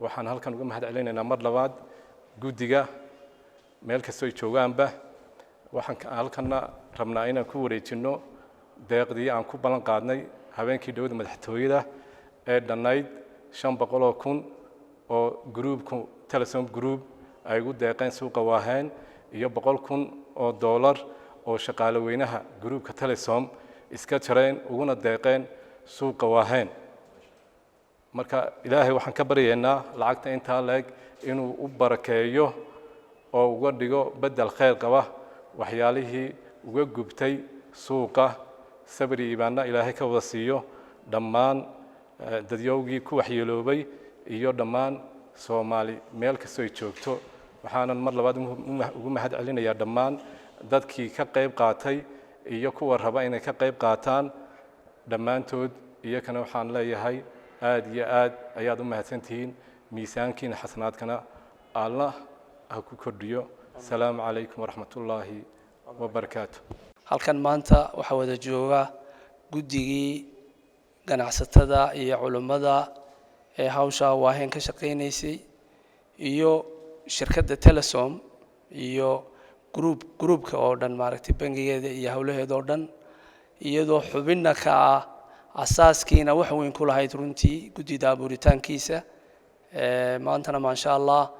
waxaan halkan uga mahad celinaynaa mar labaad guddiga meel kastoo ay joogaanba waxaan halkana rabnaa inaan ku wareejino deeqdii aan ku ballan qaadnay habeenkii dhawada madaxtooyada ee dhannayd 500,000 oo groupku Telesom Group ay ugu deeqeen suuqa Waaheen iyo 100,000 oo dollar oo shaqaale weynaha groupka Telesom iska jareen uguna deeqeen suuqa Waaheen marka ilaahay waxaan ka baryaynaa lacagta inta leeg inuu u barakeeyo oo uga dhigo bedel khayr qaba waxyaalihii uga gubtay suuqa sabri ibaana ilaahay ka wada siiyo dhammaan dadyowgii ku waxyeeloobay iyo dhammaan Soomaali meel kastoo ay joogto waxaanan mar labaad ugu mahad celinayaa dhammaan dadkii ka qayb qaatay iyo kuwa raba inay ka qayb qaataan dhammaantood iyagana waxaan leeyahay aad iyo aad ayaad u mahadsantihiin miisaankiina xasanaadkana Allah ha ku kordhiyo salaamu calaykum waraxmatullaahi wabarakaatuh halkan maanta waxa wada jooga guddigii ganacsatada iyo culimada ee hawsha Waaheen ka shaqeynaysay iyo shirkadda Telesom iyo groupka oo dhan maaragtay bangigeeda iyo hawlaheeda oo dhan iyadoo xubinna ka ah asaaskiina wax weyn ku lahayd runtii guddida abuuritaankiisa maantana ma sha Allah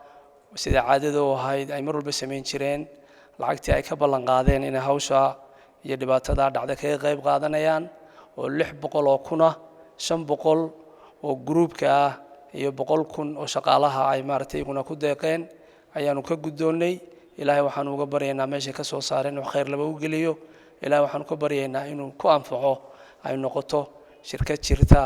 sida caadada u ahayd ay mar walba sameyn jireen lacagtii ay ka ballan qaadeen in hawsha iyo dhibaatada dhacda kaga qayb qaadanayaan oo 600 oo kuna 500 oo groupka ah iyo 100,000 oo shaqaalaha ay maartay iguna ku deeqeen ayaanu ka guddoonay ilaahay waxaan uga baryaynaa meesha ka soo saareen oo khayr laba u geliyo ilaahay waxaan ku baryaynaa inuu ku anfaco ay noqoto shirkad jirta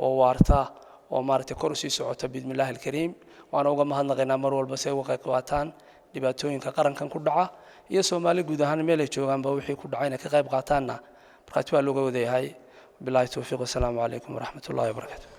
oo waarta oo maartay kor u sii socota bismillaah alkariim waana uga mahadnaqaynaa mar walba si ay uga qayb qaataan dhibaatooyinka qarankan ku dhaca iyo Soomaali guud ahaan meel ay joogaanba wixii ku dhacayna ka qayb qaataanna markaas waa looga wadayahay billahi tawfiiq assalamu alaykum wa rahmatullahi wa barakatuh